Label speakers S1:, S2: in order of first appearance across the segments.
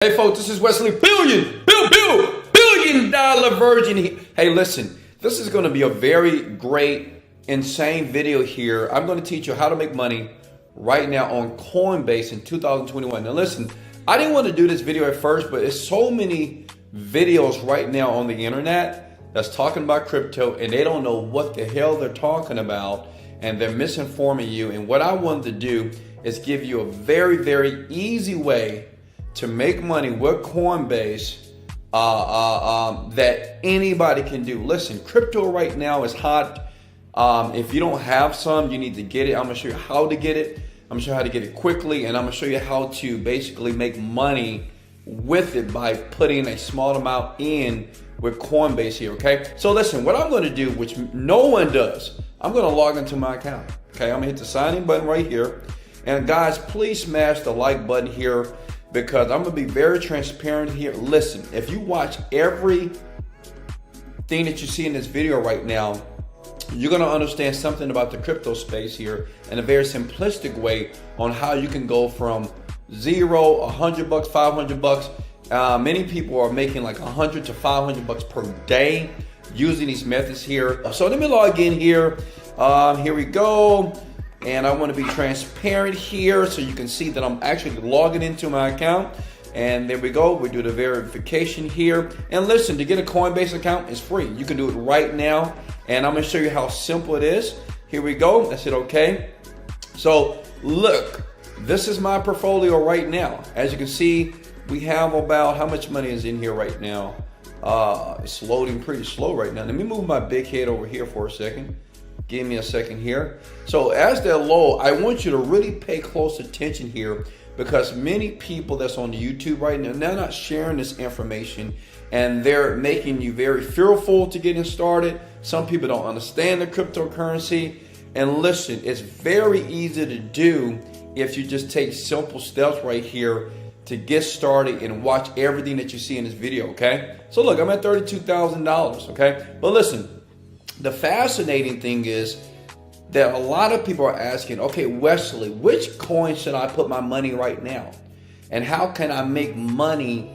S1: Hey folks, this is Wesley, billion dollar virgin. Hey listen, this is going to be a very great, insane video here. I'm going to teach you how to make money right now on Coinbase in 2021. Now listen, I didn't want to do this video at first, but there's so many videos right now on the internet that's talking about crypto and they don't know what the hell they're talking about and they're misinforming you. And what I wanted to do is give you a very, very easy way to make money with Coinbase that anybody can do. Listen, crypto right now is hot. If you don't have some, you need to get it. I'm gonna show you how to get it. I'm gonna show you how to get it quickly, and I'm gonna show you how to basically make money with it by putting a small amount in with Coinbase here, okay? So listen, what I'm gonna do, which no one does, I'm gonna log into my account, okay? I'm gonna hit the sign in button right here. And guys, please smash the like button here, because I'm gonna be very transparent here. Listen, if you watch everything that you see in this video right now, you're gonna understand something about the crypto space here in a very simplistic way on how you can go from zero, $100, $500. Many people are making like $100 to $500 per day using these methods here. So let me log in here. Here we go. And I want to be transparent here so you can see that I'm actually logging into my account. And there we go. We do the verification here. And listen, to get a Coinbase account is free. You can do it right now. And I'm going to show you how simple it is. Here we go. That's it. Okay. So look, this is my portfolio right now. As you can see, we have about, how much money is in here right now? It's loading pretty slow right now. Let me move my big head over here for a second. Give me a second here. So as they're low, I want you to really pay close attention here, because many people that's on the YouTube right now, they're not sharing this information and they're making you very fearful to getting started. Some people don't understand the cryptocurrency. And listen, it's very easy to do if you just take simple steps right here to get started and watch everything that you see in this video, okay? So look, I'm at $32,000, okay? But listen, the fascinating thing is that a lot of people are asking, okay, Wesley, which coin should I put my money right now? And how can I make money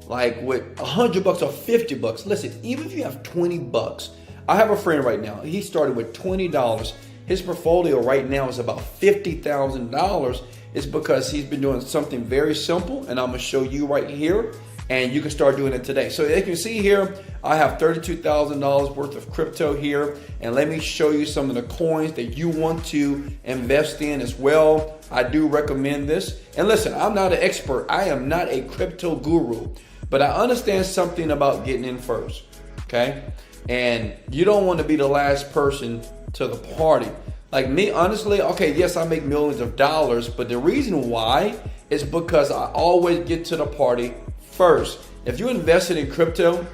S1: like with $100 or $50? Listen, even if you have $20, I have a friend right now. He started with $20. His portfolio right now is about $50,000. It's because he's been doing something very simple, and I'm gonna show you right here. And you can start doing it today. So as you can see here, I have $32,000 worth of crypto here. And let me show you some of the coins that you want to invest in as well. I do recommend this. And listen, I'm not an expert. I am not a crypto guru, but I understand something about getting in first, okay? And you don't want to be the last person to the party. Like me, honestly, okay, yes, I make millions of dollars, but the reason why is because I always get to the party first. If you invested in crypto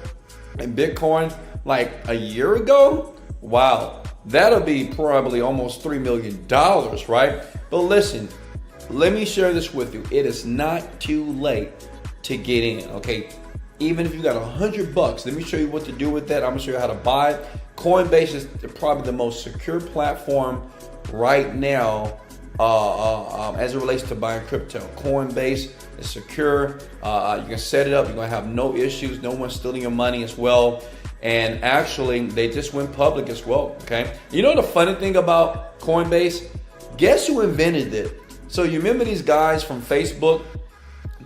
S1: and Bitcoin like a year ago, wow, that'll be probably almost $3 million, right? But listen, let me share this with you. It is not too late to get in, okay? Even if you got $100, let me show you what to do with that. I'm gonna show you how to buy it. Coinbase is probably the most secure platform right now as it relates to buying crypto. Coinbase is secure. You can set it up. You're gonna have no issues. No one's stealing your money as well. And actually, they just went public as well. Okay. You know the funny thing about Coinbase? Guess who invented it? So you remember these guys from Facebook,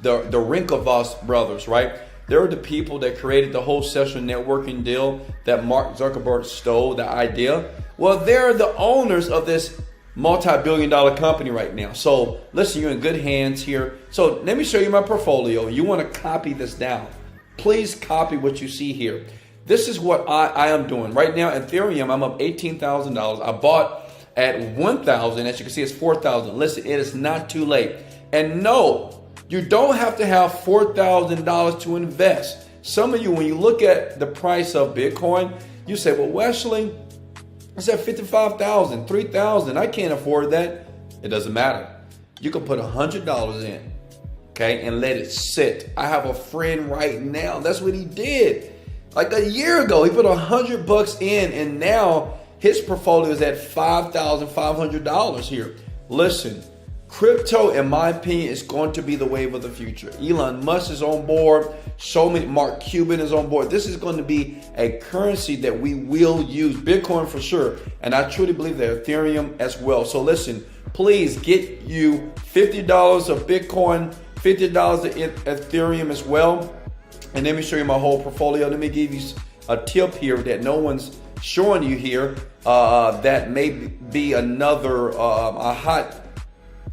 S1: the Winklevoss brothers, right? They're the people that created the whole social networking deal that Mark Zuckerberg stole the idea. Well, they're the owners of this multi-billion-dollar company right now. So listen, you're in good hands here. So let me show you my portfolio. You want to copy this down. Please copy what you see here. This is what I am doing right now. Ethereum, I'm up $18,000. I bought at 1,000. As you can see, it's 4,000. Listen, it is not too late. And no, you don't have to have $4,000 to invest. Some of you, when you look at the price of Bitcoin, you say, well, Wesley, it's at 55,000, 3,000. I can't afford that. It doesn't matter. You can put $100 in, okay, and let it sit. I have a friend right now. That's what he did. Like a year ago, he put $100 in, and now his portfolio is at $5,500 here. Listen, Crypto, in my opinion, is going to be the wave of the future. Elon Musk is on board. So many, Mark Cuban is on board. This is going to be a currency that we will use. Bitcoin for sure. And I truly believe that Ethereum as well. So listen, please get you $50 of Bitcoin, $50 of Ethereum as well. And let me show you my whole portfolio. Let me give you a tip here that no one's showing you here. That may be another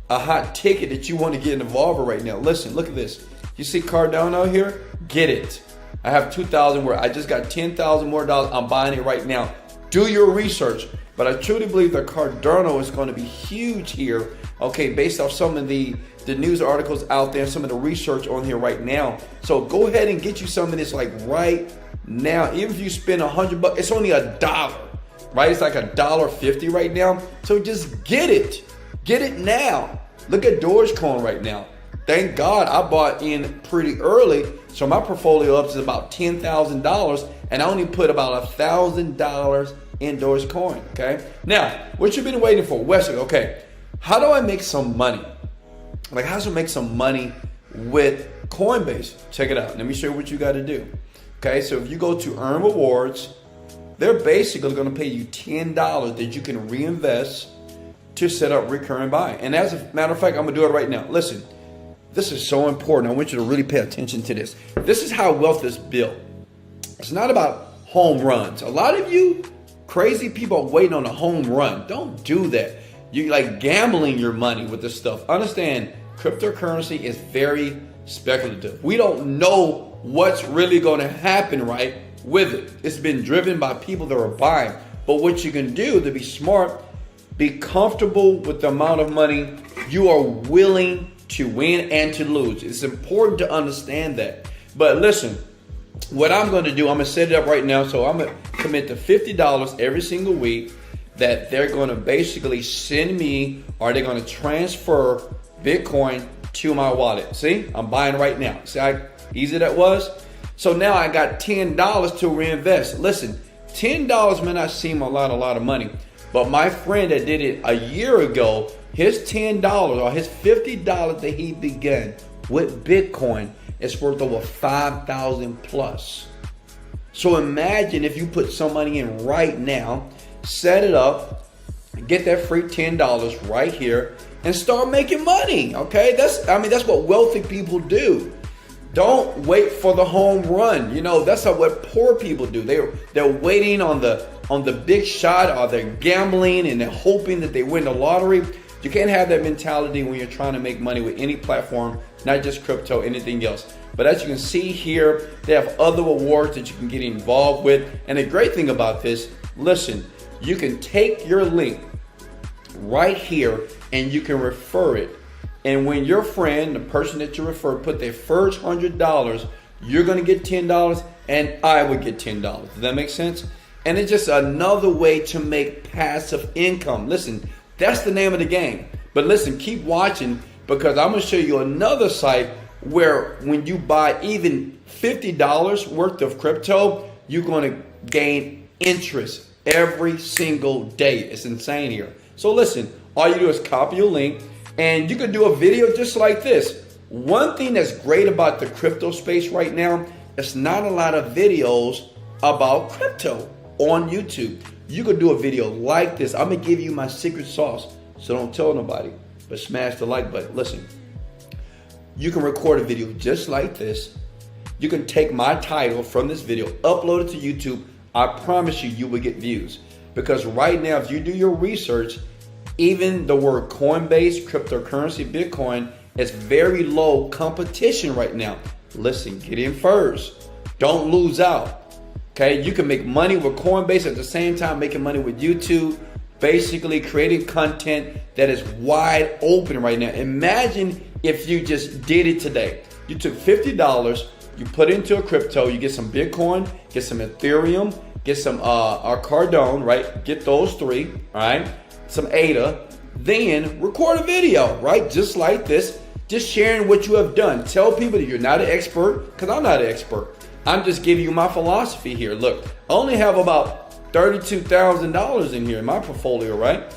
S1: a hot ticket that you want to get involved with right now. Listen, look at this. You see Cardano here? Get it. I have 2,000 where I just got 10,000 more dollars. I'm buying it right now. Do your research. But I truly believe that Cardano is going to be huge here. Okay, based off some of the news articles out there, some of the research on here right now. So go ahead and get you some of this like right now. Even if you spend $100, it's only $1, right? It's like $1.50 right now. So just get it. Get it now. Look at Dogecoin right now. Thank God I bought in pretty early. So my portfolio up to about $10,000 and I only put about $1,000 in Dogecoin, okay? Now, what you've been waiting for, Wesley, okay, how do I make some money? Like, how do I make some money with Coinbase? Check it out. Let me show you what you got to do. Okay, so if you go to Earn Rewards, they're basically going to pay you $10 that you can reinvest to set up recurring buying. And as a matter of fact, I'm going to do it right now. Listen, this is so important. I want you to really pay attention to this. This is how wealth is built. It's not about home runs. A lot of you crazy people are waiting on a home run. Don't do that. You're like gambling your money with this stuff. Understand, cryptocurrency is very speculative. We don't know what's really going to happen, right, with it. It's been driven by people that are buying. But what you can do to be smart, be comfortable with the amount of money you are willing to win and to lose. It's important to understand that. But listen, what I'm going to do, I'm going to set it up right now. So I'm going to commit to $50 every single week that they're going to basically send me, or they're going to transfer Bitcoin to my wallet. See, I'm buying right now. See how easy that was? So now I got $10 to reinvest. Listen, $10 may not seem a lot of money, but my friend that did it a year ago, his $10 or his $50 that he began with Bitcoin is worth over 5,000 plus. So imagine if you put some money in right now, set it up, get that free $10 right here, and start making money. Okay, that's what wealthy people do. Don't wait for the home run. You know, that's what poor people do. They're waiting on the big shot, or they're gambling and they're hoping that they win the lottery. You can't have that mentality when you're trying to make money with any platform, not just crypto, anything else. But as you can see here, they have other rewards that you can get involved with. And the great thing about this, listen, you can take your link right here and you can refer it. And when your friend, the person that you refer, put their first $100, you're going to get $10 and I would get $10. Does that make sense? And it's just another way to make passive income. Listen, that's the name of the game. But listen, keep watching, because I'm going to show you another site where when you buy even $50 worth of crypto, you're going to gain interest every single day. It's insane here. So listen, all you do is copy your link and you can do a video just like this. One thing that's great about the crypto space right now, it's not a lot of videos about crypto on YouTube. You could do a video like this. I'm going to give you my secret sauce, so don't tell nobody, but smash the like button. Listen, you can record a video just like this. You can take my title from this video, upload it to YouTube. I promise you, you will get views. Because right now, if you do your research, even the word Coinbase, cryptocurrency, Bitcoin, is very low competition right now. Listen, get in first. Don't lose out. Okay, you can make money with Coinbase at the same time making money with YouTube, basically creating content that is wide open right now. Imagine if you just did it today. You took $50, you put it into a crypto, you get some Bitcoin, get some Ethereum, get some Cardano, right? Get those three, all right? Some ADA, then record a video, right? Just like this, just sharing what you have done. Tell people that you're not an expert, because I'm not an expert. I'm just giving you my philosophy here. Look, I only have about $32,000 in here in my portfolio, right?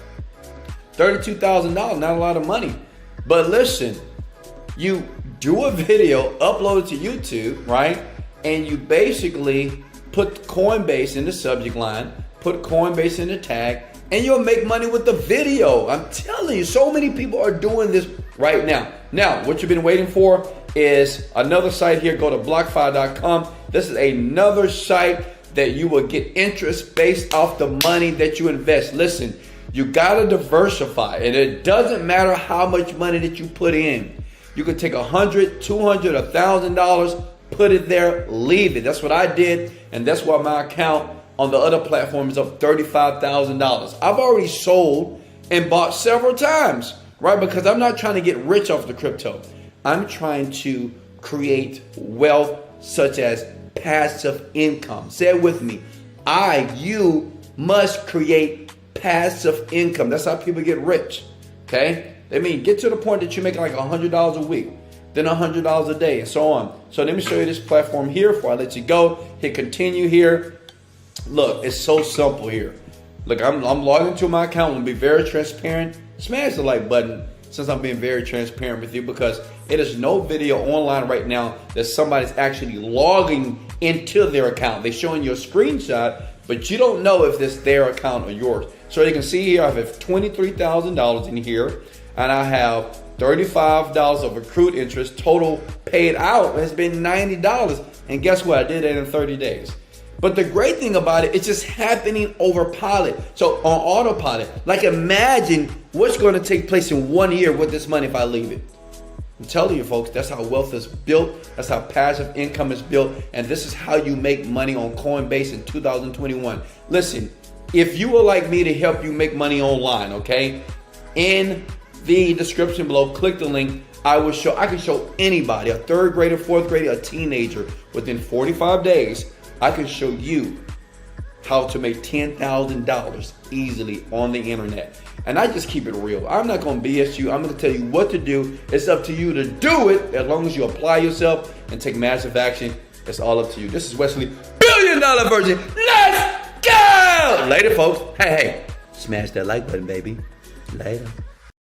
S1: $32,000, not a lot of money. But listen, you do a video, upload it to YouTube, right? And you basically put Coinbase in the subject line, put Coinbase in the tag, and you'll make money with the video. I'm telling you, so many people are doing this right now. Now, what you've been waiting for is another site here. Go to BlockFi.com. This is another site that you will get interest based off the money that you invest. Listen, you gotta diversify, and it doesn't matter how much money that you put in. You could take $100, $200, $1,000, put it there, leave it. That's what I did, and that's why my account on the other platform is up $35,000. I've already sold and bought several times, right? Because I'm not trying to get rich off the crypto. I'm trying to create wealth such as passive income. Say it with me. You must create passive income. That's how people get rich, okay? They mean get to the point that you're making like $100 a week, then $100 a day, and so on. So let me show you this platform here before I let you go. Hit continue here. Look, it's so simple here. Look, I'm logged into my account. I'm gonna be very transparent. Smash the like button since I'm being very transparent with you, because it is no video online right now that somebody's actually logging into their account. They're showing you a screenshot, but you don't know if this their account or yours. So you can see here, I have $23,000 in here, and I have $35 of accrued interest. Total paid out has been $90. And guess what? I did that in 30 days. But the great thing about it, it's just happening over pilot. So on autopilot, like imagine what's going to take place in 1 year with this money if I leave it. I'm telling you folks, that's how wealth is built. That's how passive income is built. And this is how you make money on Coinbase in 2021. Listen, if you would like me to help you make money online, okay, in the description below, click the link. I can show anybody, a third grader, fourth grader, a teenager, within 45 days, I can show you how to make $10,000 easily on the internet. And I just keep it real. I'm not going to BS you. I'm going to tell you what to do. It's up to you to do it as long as you apply yourself and take massive action. It's all up to you. This is Wesley, $1 billion virgin. Let's go! Later, folks. Hey, smash that like button, baby. Later.